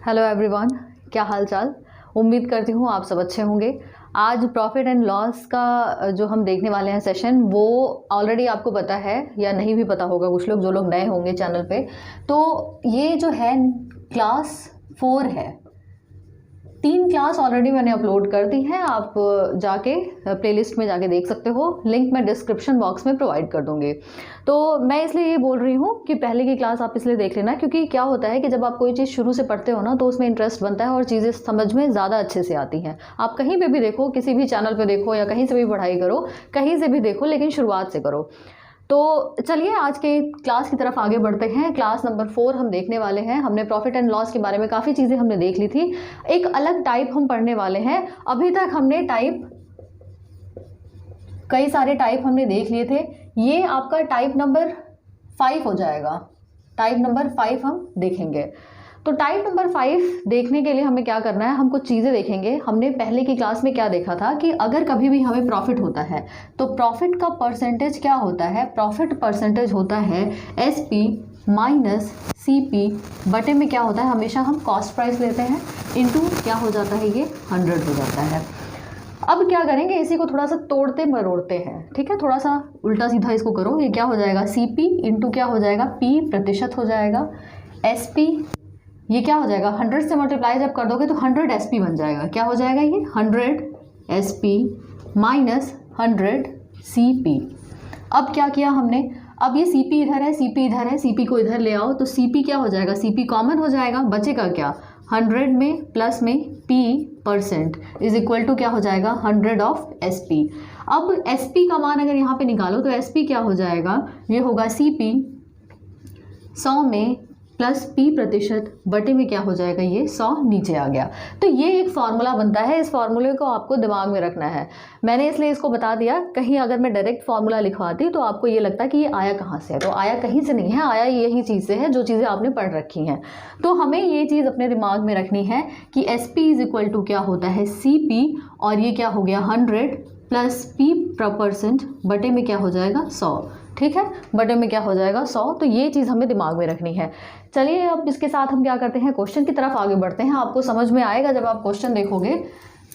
Hello everyone, क्या हाल चाल। उम्मीद करती हूँ आप सब अच्छे होंगे। आज प्रॉफिट एंड लॉस का जो हम देखने वाले हैं सेशन, वो ऑलरेडी आपको पता है या नहीं भी पता होगा, कुछ लोग जो लोग नए होंगे चैनल पे। तो ये जो है क्लास 4 है। 3 क्लास ऑलरेडी मैंने अपलोड कर दी हैं, आप जाके प्लेलिस्ट में जाके देख सकते हो। लिंक मैं डिस्क्रिप्शन बॉक्स में प्रोवाइड कर दूंगी। तो मैं इसलिए ये बोल रही हूँ कि पहले की क्लास आप इसलिए देख लेना, क्योंकि क्या होता है कि जब आप कोई चीज़ शुरू से पढ़ते हो ना, तो उसमें इंटरेस्ट बनता है और चीज़ें समझ में ज़्यादा अच्छे से आती हैं। आप कहीं पे भी देखो, किसी भी चैनल पे देखो या कहीं से भी पढ़ाई करो, कहीं से भी देखो, लेकिन शुरुआत से करो। तो चलिए आज के क्लास की तरफ आगे बढ़ते हैं। क्लास नंबर 4 हम देखने वाले हैं। हमने प्रॉफिट एंड लॉस के बारे में काफ़ी चीज़ें हमने देख ली थी। एक अलग टाइप हम पढ़ने वाले हैं। अभी तक हमने कई सारे टाइप हमने देख लिए थे। ये आपका टाइप नंबर 5 हो जाएगा। टाइप नंबर 5 हम देखेंगे। तो टाइप नंबर 5 देखने के लिए हमें क्या करना है, हम कुछ चीज़ें देखेंगे। हमने पहले की क्लास में क्या देखा था कि अगर कभी भी हमें प्रॉफिट होता है तो प्रॉफिट का परसेंटेज क्या होता है। प्रॉफिट परसेंटेज होता है SP माइनस CP बटे में क्या होता है, हमेशा हम कॉस्ट प्राइस लेते हैं, इनटू क्या हो जाता है, ये 100 हो जाता है। अब क्या करेंगे, इसी को थोड़ा सा तोड़ते मरोड़ते हैं, ठीक है। थोड़ा सा उल्टा सीधा इसको करो। ये क्या हो जाएगा, CP इंटू क्या हो जाएगा, P प्रतिशत हो जाएगा। SP ये क्या हो जाएगा, 100 से मल्टीप्लाई जब कर दोगे तो 100 SP बन जाएगा। क्या हो जाएगा ये 100 SP माइनस 100 CP। अब क्या किया हमने, अब ये CP इधर है, CP इधर है, CP को इधर ले आओ तो CP क्या हो जाएगा, CP कॉमन हो जाएगा, बचेगा क्या, 100 में प्लस में P percent is equal to क्या हो जाएगा, 100 ऑफ SP। अब SP का मान अगर यहाँ पे निकालो तो SP क्या हो जाएगा, ये होगा CP 100 में प्लस P प्रतिशत बटे में क्या हो जाएगा, ये 100 नीचे आ गया। तो ये एक फार्मूला बनता है। इस फार्मूले को आपको दिमाग में रखना है। मैंने इसलिए इसको बता दिया, कहीं अगर मैं डायरेक्ट फार्मूला लिखवाती तो आपको ये लगता कि ये आया कहाँ से है। तो आया कहीं से नहीं है, आया यही चीज़ से है जो चीज़ें आपने पढ़ रखी हैं। तो हमें ये चीज़ अपने दिमाग में रखनी है कि SP इज इक्वल टू क्या होता है, CP, और ये क्या हो गया 100 प्लस P परसेंट बटे में क्या हो जाएगा 100, ठीक है, बटे में क्या हो जाएगा 100। तो ये चीज़ हमें दिमाग में रखनी है। चलिए अब इसके साथ हम क्या करते हैं, क्वेश्चन की तरफ आगे बढ़ते हैं। आपको समझ में आएगा जब आप क्वेश्चन देखोगे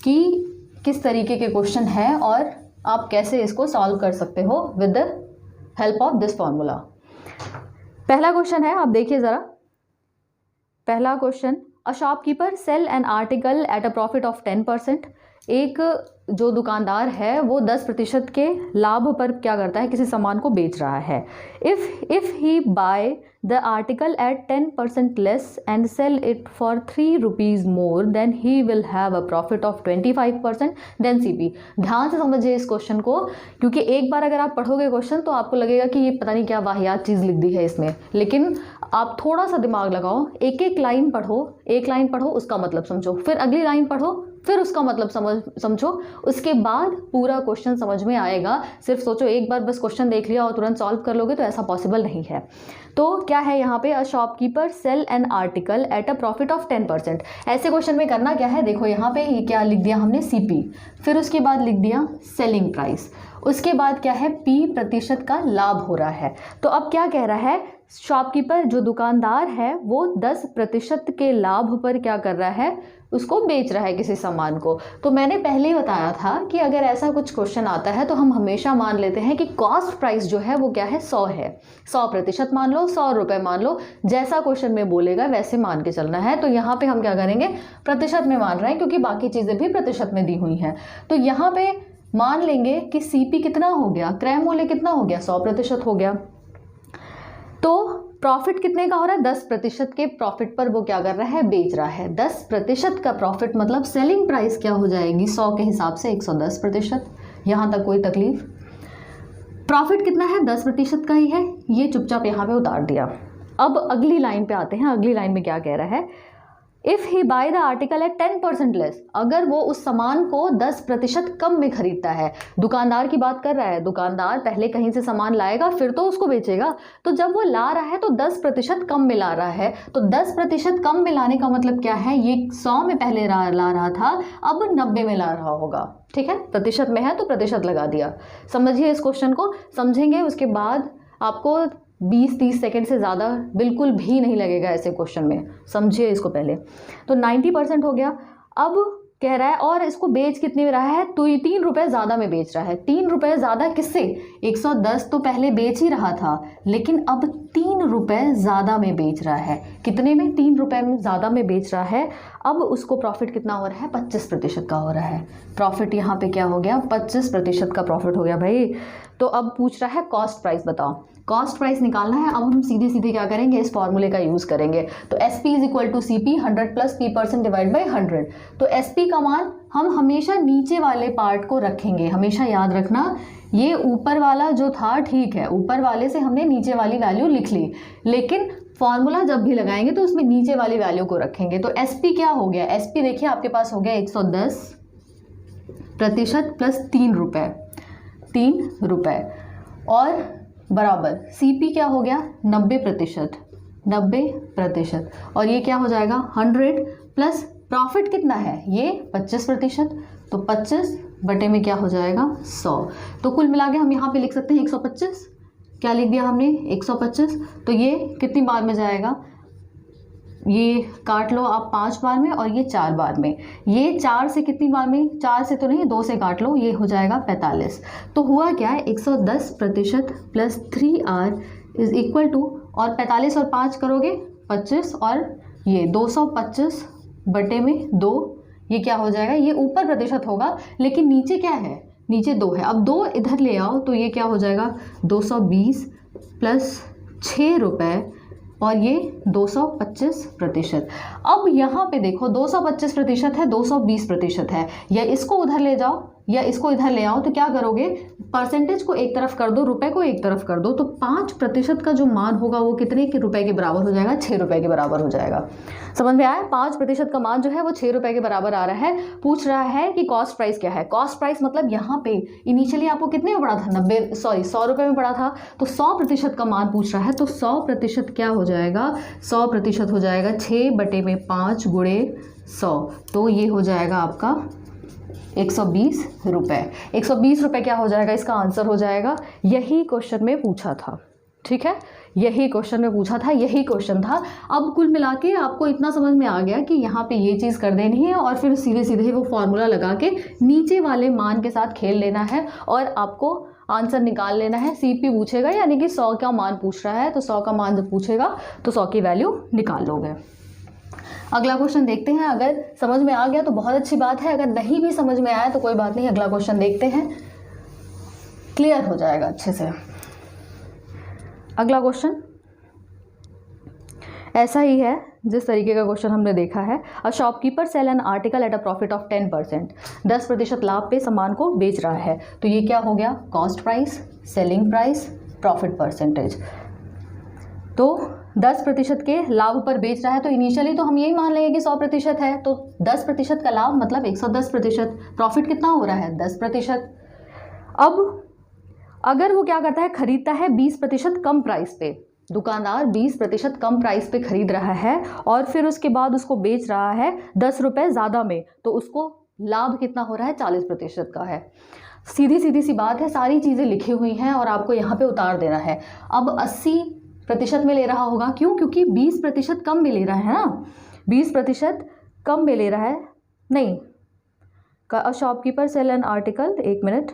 कि किस तरीके के क्वेश्चन है और आप कैसे इसको सॉल्व कर सकते हो with the help of this formula. पहला क्वेश्चन है, आप देखिए ज़रा। पहला question, a shopkeeper sell an article at a profit of 10%। एक जो दुकानदार है वो 10% के लाभ पर क्या करता है, किसी सामान को बेच रहा है। If he buy the article at 10% less and sell it for 3 rupees more, then he will have a profit of 25%, then CP। ध्यान से समझिए इस क्वेश्चन को, क्योंकि एक बार अगर आप पढ़ोगे क्वेश्चन तो आपको लगेगा कि ये पता नहीं क्या वाहियात चीज़ लिख दी है इसमें, लेकिन आप थोड़ा सा दिमाग लगाओ, एक एक लाइन पढ़ो, एक लाइन पढ़ो उसका मतलब समझो, फिर अगली लाइन पढ़ो, फिर उसका मतलब समझो, उसके बाद पूरा क्वेश्चन समझ में आएगा। सिर्फ सोचो एक बार बस क्वेश्चन देख लिया और तुरंत सॉल्व कर लोगे तो ऐसा पॉसिबल नहीं है। तो क्या है यहाँ पे, a shopkeeper sell an article at a profit of 10%। ऐसे क्वेश्चन में करना क्या है, देखो यहाँ पे ये क्या लिख दिया हमने, CP, फिर उसके बाद लिख दिया सेलिंग प्राइस, उसके बाद क्या है, P प्रतिशत का लाभ हो रहा है। तो अब क्या कह रहा है, शॉपकीपर जो दुकानदार है वो 10% के लाभ पर क्या कर रहा है, उसको बेच रहा है किसी सामान को। तो मैंने पहले ही बताया था कि अगर ऐसा कुछ क्वेश्चन आता है तो हम हमेशा मान लेते हैं कि कॉस्ट प्राइस जो है वो क्या है, 100 है। 100% मान लो, 100 रुपये मान लो, जैसा क्वेश्चन में बोलेगा वैसे मान के चलना है। तो यहाँ पे हम क्या करेंगे, प्रतिशत में मान रहे हैं क्योंकि बाकी चीज़ें भी प्रतिशत में दी हुई हैं। तो यहाँ पे मान लेंगे कि CP कितना हो गया, क्रय मूल्य कितना हो गया, 100% हो गया। तो प्रॉफिट कितने का हो रहा है, 10% के प्रॉफिट पर वो क्या कर रहा है, बेच रहा है। 10% का प्रॉफिट मतलब सेलिंग प्राइस क्या हो जाएगी, 100 के हिसाब से 110%। यहाँ तक कोई तकलीफ। प्रॉफिट कितना है, 10% का ही है, ये चुपचाप यहाँ पे उतार दिया। अब अगली लाइन पे आते हैं। अगली लाइन में क्या कह रहा है, if he buy the article at 10% less, अगर वो उस सामान को 10% कम में खरीदता है। दुकानदार की बात कर रहा है, दुकानदार पहले कहीं से सामान लाएगा फिर तो उसको बेचेगा। तो जब वो ला रहा है तो 10% कम में ला रहा है। तो 10% कम में लाने का मतलब क्या है, ये 100 में पहले ला रहा था, अब 90 में ला रहा होगा, ठीक है। प्रतिशत में है तो प्रतिशत लगा दिया। समझिए इस क्वेश्चन को, समझेंगे उसके बाद आपको 20-30 सेकेंड से ज़्यादा बिल्कुल भी नहीं लगेगा ऐसे क्वेश्चन में, समझिए इसको पहले। तो 90% हो गया। अब कह रहा है और इसको बेच कितने में रहा है, तो ये 3 रुपये ज़्यादा में बेच रहा है। 3 रुपये ज़्यादा किससे, 110 तो पहले बेच ही रहा था, लेकिन अब 3 रुपये ज़्यादा में बेच रहा है। कितने में, 3 रुपये में ज़्यादा में बेच रहा है। अब उसको प्रॉफिट कितना हो रहा है, 25% का हो रहा है। प्रॉफिट यहाँ पे क्या हो गया, 25% का प्रॉफिट हो गया भाई। तो अब पूछ रहा है कॉस्ट प्राइस बताओ, कॉस्ट प्राइस निकालना है। अब हम सीधे सीधे क्या करेंगे, इस फॉर्मूले का यूज़ करेंगे। तो SP = CP 100 + P% / 100। तो SP का मान हम हमेशा नीचे वाले पार्ट को रखेंगे, हमेशा याद रखना। ये ऊपर वाला जो था ठीक है, ऊपर वाले से हमने नीचे वाली वैल्यू लिख ली, लेकिन फॉर्मूला जब भी लगाएंगे तो उसमें नीचे वाली वैल्यू को रखेंगे। तो SP क्या हो गया, SP देखिए आपके पास हो गया 110% + 3 रुपये, 3 रुपये, और बराबर CP क्या हो गया, 90%, 90%, और ये क्या हो जाएगा 100 प्लस प्रॉफिट कितना है, ये 25%, तो 25 बटे में क्या हो जाएगा 100। तो कुल मिला के हम यहाँ पे लिख सकते हैं 125। क्या लिख दिया हमने, 125। तो ये कितनी बार में जाएगा, ये काट लो आप 5 बार में, और ये 4 बार में। ये 4 से कितनी बार में, 4 से तो नहीं, 2 से काट लो, ये हो जाएगा 45। तो हुआ क्या है, 110% + 3R = और 45 और 5 करोगे 25, और ये 225 बटे में 2, ये क्या हो जाएगा, ये ऊपर प्रतिशत होगा, लेकिन नीचे क्या है, नीचे 2 है। अब 2 इधर ले आओ तो ये क्या हो जाएगा 220 + 6 रुपये, और ये 225%। अब यहाँ पे देखो 225% है, 220% है, या इसको उधर ले जाओ या इसको इधर ले आओ, तो क्या करोगे, परसेंटेज को एक तरफ कर दो, रुपए को एक तरफ कर दो, तो 5% का जो मान होगा वो कितने के रुपए के बराबर हो जाएगा, 6 रुपये के बराबर हो जाएगा। समझ में आया, 5% का मान जो है वो 6 रुपये के बराबर आ रहा है। पूछ रहा है कि कॉस्ट प्राइस क्या है। कॉस्ट प्राइस मतलब यहाँ पे इनिशियली आपको कितने में पड़ा था, 100 रुपये में पड़ा था, तो 100% का मान पूछ रहा है। तो 100% क्या हो जाएगा, 100% हो जाएगा 6 बटे में 5 गुणे 100, तो ये हो जाएगा आपका 120 रुपये। 120 रुपये क्या हो जाएगा, इसका आंसर हो जाएगा, यही क्वेश्चन में पूछा था, ठीक है, यही क्वेश्चन में पूछा था, यही क्वेश्चन था। अब कुल मिला के आपको इतना समझ में आ गया कि यहाँ पे ये चीज़ कर देनी है, और फिर सीधे सीधे वो फॉर्मूला लगा के नीचे वाले मान के साथ खेल लेना है, और आपको आंसर निकाल लेना है। CP पूछेगा, यानी कि 100 का मान पूछ रहा है, तो 100 का मान जब पूछेगा तो 100 की वैल्यू निकाल लोगे। अगला क्वेश्चन देखते हैं। अगर समझ में आ गया तो बहुत अच्छी बात है, अगर नहीं भी समझ में आया तो कोई बात नहीं, अगला क्वेश्चन देखते हैं, क्लियर हो जाएगा अच्छे से। अगला क्वेश्चन ऐसा ही है जिस तरीके का क्वेश्चन हमने देखा है। A shopkeeper sell an article at a profit of 10%, 10% लाभ पे सामान को बेच रहा है। तो ये क्या हो गया, cost price, selling price, profit percentage. तो 10% के लाभ पर बेच रहा है, तो इनिशियली तो हम यही मान लेंगे कि 100% है, तो 10% का लाभ मतलब 110%। प्रॉफिट कितना हो रहा है, 10%। अब अगर वो क्या करता है, खरीदता है 20% कम प्राइस पे, दुकानदार 20% कम प्राइस पे खरीद रहा है, और फिर उसके बाद उसको बेच रहा है 10 रुपये ज़्यादा में, तो उसको लाभ कितना हो रहा है, 40% का है। सीधी सीधी सी बात है, सारी चीज़ें लिखी हुई हैं और आपको यहाँ पे उतार देना है। अब 80% में ले रहा होगा, क्यों, क्योंकि 20% कम में ले रहा है ना, 20% कम में ले रहा है, नहीं, a shopkeeper sell an article, 1 minute,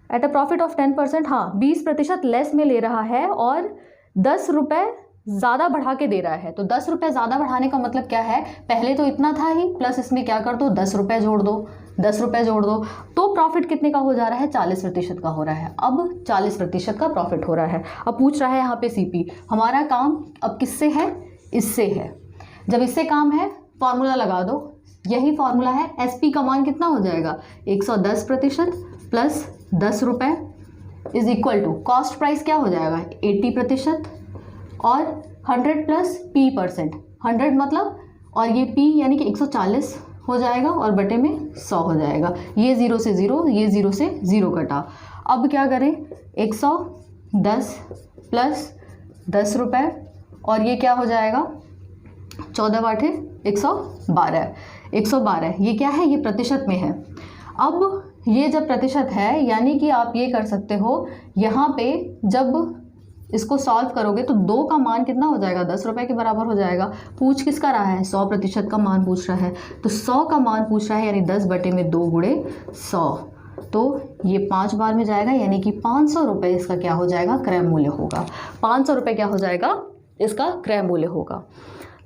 at a profit of 10%, हाँ 20% लेस में ले रहा है, और 10 रुपये ज़्यादा बढ़ा के दे रहा है। तो 10 रुपये ज़्यादा बढ़ाने का मतलब क्या है, पहले तो इतना था ही, प्लस इसमें क्या कर दो, 10 रुपये जोड़ दो, 10 रुपये जोड़ दो, तो प्रॉफिट कितने का हो जा रहा है, 40% का हो रहा है। अब 40% का प्रॉफिट हो रहा है। अब पूछ रहा है यहाँ पे CP, हमारा काम अब किससे है, इससे है। जब इससे काम है, फॉर्मूला लगा दो, यही फॉर्मूला है। SP का मान कितना हो जाएगा, 110% प्लस 10 रुपये = कॉस्ट प्राइस क्या हो जाएगा, 80%, और 100 प्लस P%, 100 मतलब, और ये P यानी कि 140 हो जाएगा, और बटे में 100 हो जाएगा। ये 0 से 0, ये 0 से 0 कटा। अब क्या करें, 110 प्लस 10 रुपये, और ये क्या हो जाएगा, 14 8 112, 112, ये क्या है, ये प्रतिशत में है। अब ये जब प्रतिशत है, यानी कि आप ये कर सकते हो, यहाँ पे जब इसको सॉल्व करोगे तो 2 का मान कितना हो जाएगा, 10 रुपये के बराबर हो जाएगा। पूछ किसका रहा है, 100% का मान पूछ रहा है, तो 100 का मान पूछ रहा है, यानी 10/2 गुणे 100, तो ये 5 बार में जाएगा, यानी कि 500 रुपये इसका क्या हो जाएगा, क्रय मूल्य होगा। 500 रुपये क्या हो जाएगा, इसका क्रय मूल्य होगा।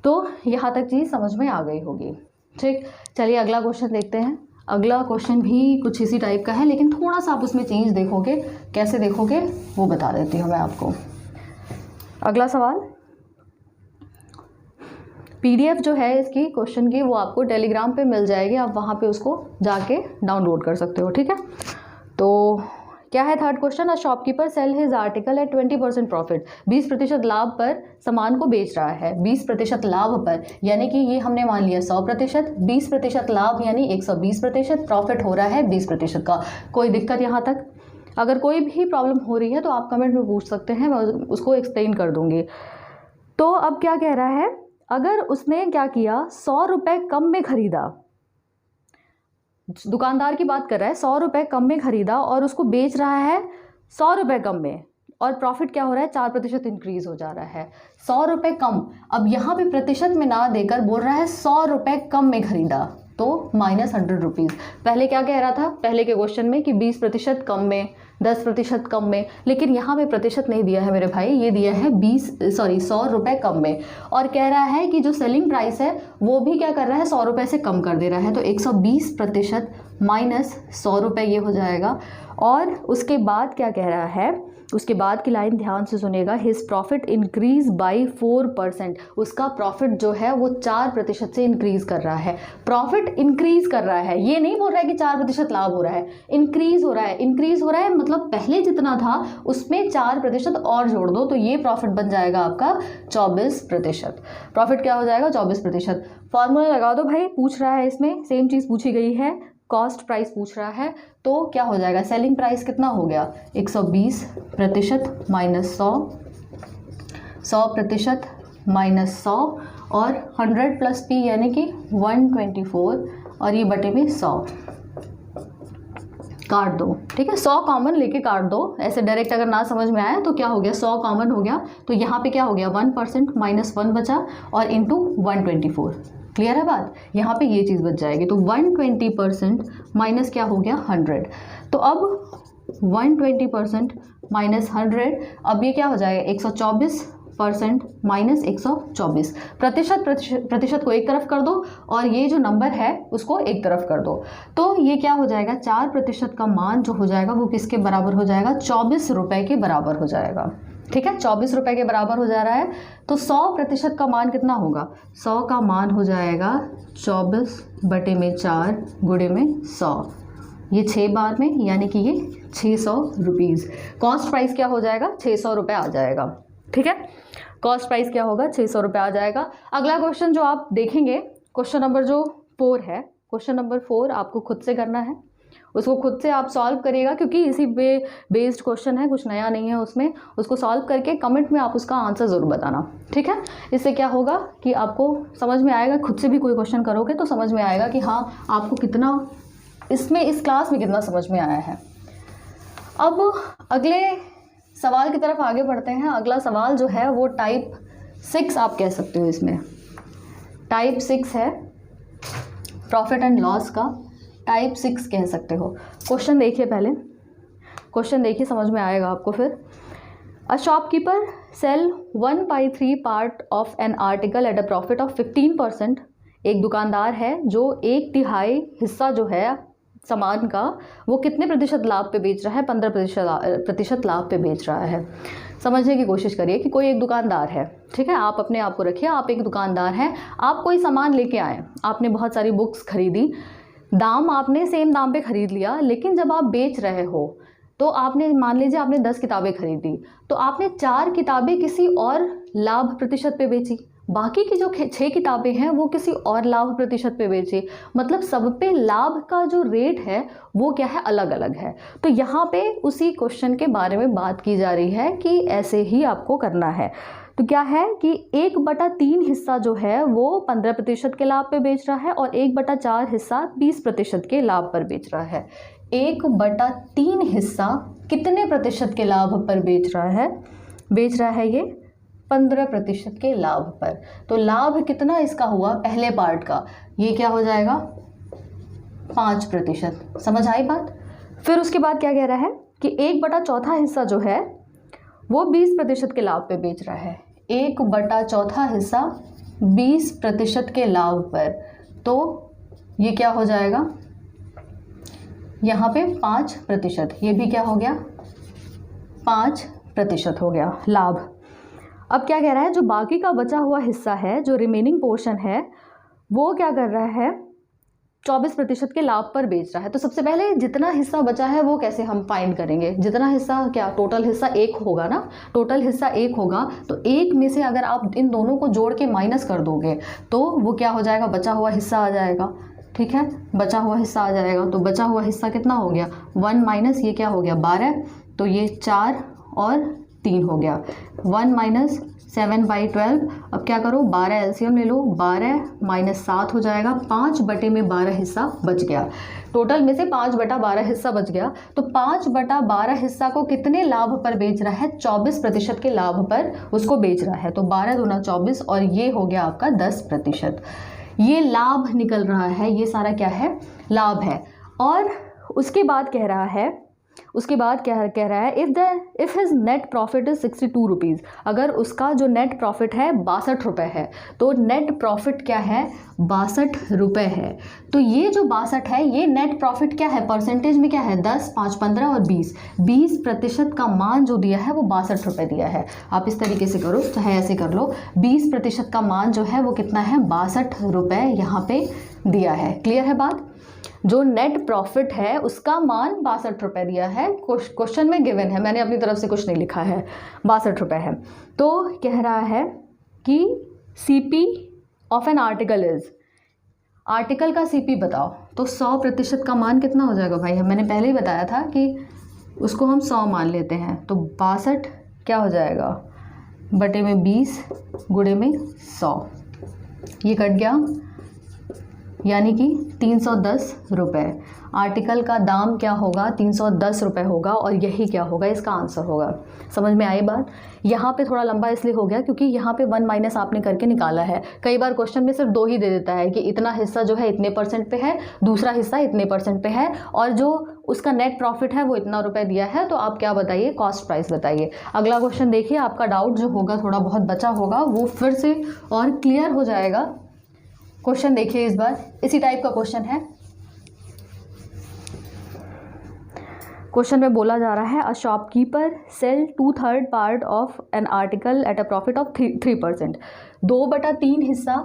तो यहाँ तक चीज़ समझ में आ गई होगी। ठीक, चलिए अगला क्वेश्चन देखते हैं। अगला क्वेश्चन भी कुछ इसी टाइप का है, लेकिन थोड़ा सा आप उसमें चेंज देखोगे, कैसे देखोगे वो बता देती हूँ मैं आपको। अगला सवाल, PDF जो है इसकी क्वेश्चन की वो आपको टेलीग्राम पे मिल जाएगी, आप वहाँ पे उसको जाके डाउनलोड कर सकते हो। ठीक है, तो क्या है third question, a shopkeeper sell his article at 20% profit, 20% लाभ पर सामान को बेच रहा है। 20% लाभ पर, यानी कि ये हमने मान लिया 100%, 20% लाभ यानी 120%, प्रॉफिट हो रहा है 20% का। कोई दिक्कत यहाँ तक? अगर कोई भी प्रॉब्लम हो रही है तो आप कमेंट में पूछ सकते हैं, मैं उसको एक्सप्लेन कर दूंगी। तो अब क्या कह रहा है, अगर उसने क्या किया, 100 रुपये कम में खरीदा, दुकानदार की बात कर रहा है, 100 रुपये कम में खरीदा और उसको बेच रहा है 100 रुपये कम में, और प्रॉफिट क्या हो रहा है, 4% इंक्रीज हो जा रहा है। 100 रुपये कम, अब यहाँ पे प्रतिशत में ना देकर बोल रहा है 100 रुपये कम में खरीदा, तो -100 रुपीज़। पहले क्या कह रहा था, पहले के क्वेश्चन में कि 20% कम में, 10% कम में, लेकिन यहाँ पे प्रतिशत नहीं दिया है मेरे भाई, ये दिया है 100 रुपये कम में, और कह रहा है कि जो सेलिंग प्राइस है वो भी क्या कर रहा है, 100 रुपये से कम कर दे रहा है, तो 120% माइनस 100 रुपये ये हो जाएगा। और उसके बाद क्या कह रहा है, उसके बाद की लाइन ध्यान से सुनिएगा, हिज प्रॉफिट इंक्रीज बाई 4%, उसका प्रॉफिट जो है वो 4% से इंक्रीज कर रहा है। प्रॉफिट इंक्रीज कर रहा है, ये नहीं बोल रहा है कि 4% लाभ हो रहा है, इंक्रीज हो रहा है। इंक्रीज हो रहा है मतलब पहले जितना था उसमें 4% और जोड़ दो, तो ये प्रॉफिट बन जाएगा आपका 24%। प्रॉफिट क्या हो जाएगा, 24%। फॉर्मूला लगा दो भाई, पूछ रहा है इसमें सेम चीज़ पूछी गई है, कॉस्ट प्राइस पूछ रहा है, तो क्या हो जाएगा, सेलिंग प्राइस कितना हो गया, 120% माइनस 100, 100% माइनस 100, और 100 + P यानी कि 124, और ये बटे में 100 काट दो। ठीक है, 100 कॉमन लेके काट दो, ऐसे डायरेक्ट अगर ना समझ में आया तो क्या हो गया, 100 कॉमन हो गया, तो यहाँ पे क्या हो गया, 1% -1 बचा, और इंटू 124। क्लियर है बात, यहाँ पे ये चीज़ बच जाएगी, तो 120% माइनस क्या हो गया, 100। तो अब 120% माइनस 100, अब ये क्या हो जाएगा, 124% माइनस 124। प्रतिशत को एक तरफ कर दो, और ये जो नंबर है उसको एक तरफ कर दो, तो ये क्या हो जाएगा, 4% का मान जो हो जाएगा वो किसके बराबर हो जाएगा, 24 रुपये के बराबर हो जाएगा। ठीक है, 24 रुपये के बराबर हो जा रहा है, तो 100% का मान कितना होगा, 100 का मान हो जाएगा 24/4 गुणे में 100, ये 6 बार में, यानी कि ये 600 रुपीज़। कॉस्ट प्राइस क्या हो जाएगा, 600 रुपये आ जाएगा। ठीक है, कॉस्ट प्राइस क्या होगा, 600 रुपये आ जाएगा। अगला क्वेश्चन जो आप देखेंगे, क्वेश्चन नंबर जो 4 है, क्वेश्चन नंबर 4 आपको खुद से करना है, उसको खुद से आप सॉल्व करिएगा, क्योंकि इसी पे बेस्ड क्वेश्चन है, कुछ नया नहीं है उसमें। उसको सॉल्व करके कमेंट में आप उसका आंसर ज़रूर बताना। ठीक है, इससे क्या होगा कि आपको समझ में आएगा, खुद से भी कोई क्वेश्चन करोगे तो समझ में आएगा कि हाँ आपको कितना इसमें, इस क्लास में कितना समझ में आया है। अब अगले सवाल की तरफ आगे बढ़ते हैं। अगला सवाल जो है वो टाइप 6 आप कह सकते हो, इसमें टाइप 6 है, प्रॉफिट एंड लॉस का टाइप 6 कह सकते हो। क्वेश्चन देखिए, पहले क्वेश्चन देखिए, समझ में आएगा आपको फिर। A shopkeeper sell 1/3 part of an article at a profit of 15%। एक दुकानदार है जो 1/3 हिस्सा जो है सामान का वो कितने प्रतिशत लाभ पे बेच रहा है, 15% लाभ पे बेच रहा है। समझने की कोशिश करिए कि कोई एक दुकानदार है, ठीक है, आप अपने आप को रखिए, आप एक दुकानदार हैं, आप कोई सामान लेके आए, आपने बहुत सारी बुक्स खरीदी, दाम आपने सेम दाम पे खरीद लिया, लेकिन जब आप बेच रहे हो तो आपने, मान लीजिए आपने 10 किताबें खरीदी, तो आपने 4 किताबें किसी और लाभ प्रतिशत पे बेची, बाकी की जो 6 किताबें हैं वो किसी और लाभ प्रतिशत पे बेची। मतलब सब पे लाभ का जो रेट है वो क्या है, अलग अलग है। तो यहाँ पे उसी क्वेश्चन के बारे में बात की जा रही है कि ऐसे ही आपको करना है। तो क्या है कि 1/3 हिस्सा जो है वो 15% के लाभ पे बेच रहा है और 1/4 हिस्सा 20% के लाभ पर बेच रहा है। 1/3 हिस्सा कितने प्रतिशत के लाभ पर बेच रहा है, बेच रहा है ये 15% के लाभ पर। तो लाभ कितना इसका हुआ पहले पार्ट का, ये क्या हो जाएगा 5%। समझ आई बात। फिर उसके बाद क्या कह रहा है कि 1/4 हिस्सा जो है वो 20% के लाभ पे बेच रहा है। 1/4 हिस्सा 20% के लाभ पर, तो ये क्या हो जाएगा यहाँ पे 5%। ये भी क्या हो गया 5% हो गया लाभ। अब क्या कह रहा है, जो बाकी का बचा हुआ हिस्सा है, जो रिमेनिंग पोर्शन है, वो क्या कर रहा है 24% के लाभ पर बेच रहा है। तो सबसे पहले जितना हिस्सा बचा है वो कैसे हम फाइंड करेंगे। जितना हिस्सा, क्या टोटल हिस्सा 1 होगा ना, टोटल हिस्सा 1 होगा, तो 1 में से अगर आप इन दोनों को जोड़ के माइनस कर दोगे तो वो क्या हो जाएगा, बचा हुआ हिस्सा आ जाएगा। ठीक है, बचा हुआ हिस्सा आ जाएगा। तो बचा हुआ हिस्सा कितना हो गया 1 माइनस ये क्या हो गया 12, तो ये 4 और 3 हो गया। 1 माइनस 7/12। अब क्या करो 12 एलसीएम ले लो, 12 माइनस 7 हो जाएगा, 5/12 हिस्सा बच गया। टोटल में से 5/12 हिस्सा बच गया। तो 5/12 हिस्सा को कितने लाभ पर बेच रहा है, 24% के लाभ पर उसको बेच रहा है। तो 12 दूना 24 और ये हो गया आपका 10%। ये लाभ निकल रहा है, ये सारा क्या है लाभ है। और उसके बाद कह रहा है, उसके बाद क्या कह रहा है, if his net profit is 62 rupees, अगर उसका जो नेट प्रॉफिट है 62 रुपये है, तो नेट प्रॉफिट क्या है 62 रुपये है। तो ये जो 62 है ये नेट प्रॉफिट क्या है, परसेंटेज में क्या है 10, 5, 15 और 20% का मान जो दिया है वो 62 रुपये दिया है। आप इस तरीके से करो, चाहे ऐसे कर लो, 20% का मान जो है वो कितना है 62 रुपये यहाँ पे दिया है। क्लियर है बात। जो नेट प्रॉफिट है उसका मान 62 रुपये दिया है, क्वेश्चन में गिवन है, मैंने अपनी तरफ से कुछ नहीं लिखा है, 62 रुपये है। तो कह रहा है कि CP of an article is, article का CP बताओ। तो 100% का मान कितना हो जाएगा भाई, मैंने पहले ही बताया था कि उसको हम 100 मान लेते हैं। तो 62 क्या हो जाएगा बटे में 20 गुणे में 100, ये कट गया, यानी कि 310 रुपये। आर्टिकल का दाम क्या होगा 310 रुपये होगा, और यही क्या होगा इसका आंसर होगा। समझ में आई बात। यहाँ पे थोड़ा लंबा इसलिए हो गया क्योंकि यहाँ पे 1 माइनस आपने करके निकाला है। कई बार क्वेश्चन में सिर्फ 2 ही दे देता है कि इतना हिस्सा जो है इतने % पे है, दूसरा हिस्सा इतने % पे है, और जो उसका नेट प्रॉफिट है वो इतना रुपये दिया है। तो आप क्या बताइए, कॉस्ट प्राइस बताइए। अगला क्वेश्चन देखिए, आपका डाउट जो होगा थोड़ा बहुत बचा होगा वो फिर से और क्लियर हो जाएगा। क्वेश्चन देखिए, इस बार इसी टाइप का क्वेश्चन है। क्वेश्चन में बोला जा रहा है, a shopkeeper sell 2/3 part of an article at a profit of 3%। 2/3 हिस्सा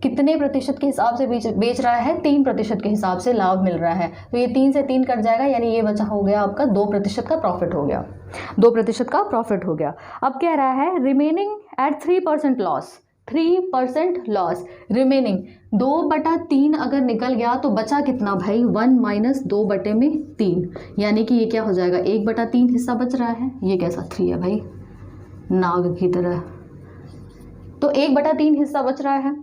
कितने प्रतिशत के हिसाब से बेच रहा है, 3% के हिसाब से लाभ मिल रहा है। तो ये 3 से 3 कट जाएगा, यानी ये बचा हो गया आपका 2% का प्रॉफिट हो गया, 2% का प्रॉफिट हो गया। अब कह रहा है remaining at 3% loss, 3% loss remaining. 2/3 अगर निकल गया तो बचा कितना भाई 1 माइनस 2/3, यानी कि ये क्या हो जाएगा 1/3 हिस्सा बच रहा है। ये कैसा 3 है भाई, नाग की तरह। तो 1/3 हिस्सा बच रहा है,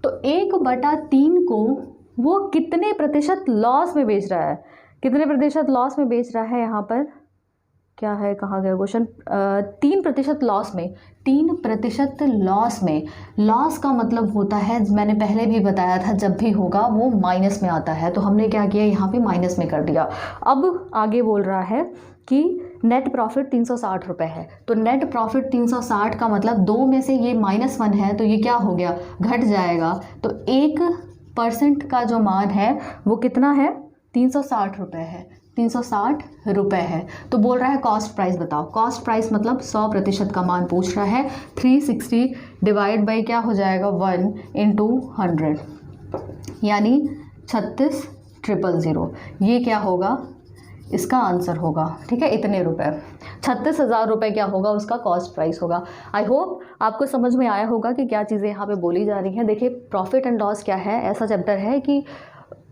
तो 1/3 को वो कितने प्रतिशत लॉस में बेच रहा है, कितने प्रतिशत लॉस में बेच रहा है। यहाँ पर क्या है, कहाँ गया क्वेश्चन, 3% लॉस में, 3% लॉस में। लॉस का मतलब होता है, मैंने पहले भी बताया था, जब भी होगा वो माइनस में आता है। तो हमने क्या किया यहाँ पे माइनस में कर दिया। अब आगे बोल रहा है कि नेट प्रॉफिट 360 रुपये है। तो नेट प्रॉफिट 360 का मतलब 2 में से ये -1 है, तो ये क्या हो गया घट जाएगा। तो 1% का जो मान है वो कितना है 360 रुपये है, 360 रुपये है। तो बोल रहा है कॉस्ट प्राइस बताओ। कॉस्ट प्राइस मतलब 100% का मान पूछ रहा है। 360 डिवाइड बाई क्या हो जाएगा 1 × 100, यानी 36,000। ये क्या होगा इसका आंसर होगा। ठीक है, इतने रुपए, 36,000 रुपये क्या होगा उसका कॉस्ट प्राइस होगा। आई होप आपको समझ में आया होगा कि क्या चीज़ें यहाँ पे बोली जा रही हैं। देखिए प्रॉफिट एंड लॉस क्या है, ऐसा चैप्टर है कि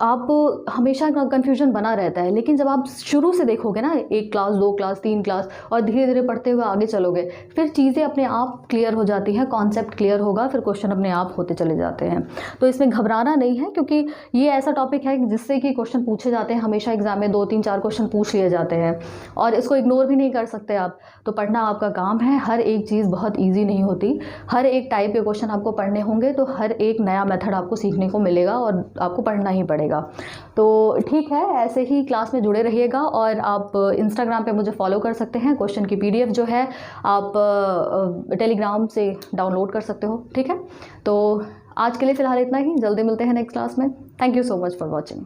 आप हमेशा कन्फ्यूजन बना रहता है, लेकिन जब आप शुरू से देखोगे ना, 1 क्लास 2 क्लास 3 क्लास और धीरे धीरे पढ़ते हुए आगे चलोगे, फिर चीज़ें अपने आप क्लियर हो जाती हैं, कॉन्सेप्ट क्लियर होगा, फिर क्वेश्चन अपने आप होते चले जाते हैं। तो इसमें घबराना नहीं है, क्योंकि ये ऐसा टॉपिक है जिससे कि क्वेश्चन पूछे जाते हैं हमेशा एग्जाम में, 2 3 4 क्वेश्चन पूछ लिए जाते हैं और इसको इग्नोर भी नहीं कर सकते आप। तो पढ़ना आपका काम है। हर एक चीज़ बहुत ईजी नहीं होती, हर एक टाइप के क्वेश्चन आपको पढ़ने होंगे, तो हर एक नया मेथड आपको सीखने को मिलेगा और आपको पढ़ना ही पड़ेगा। तो ठीक है, ऐसे ही क्लास में जुड़े रहिएगा और आप इंस्टाग्राम पे मुझे फॉलो कर सकते हैं। क्वेश्चन की PDF जो है आप टेलीग्राम से डाउनलोड कर सकते हो। ठीक है, तो आज के लिए फ़िलहाल इतना ही, जल्दी मिलते हैं नेक्स्ट क्लास में। Thank you so much for watching.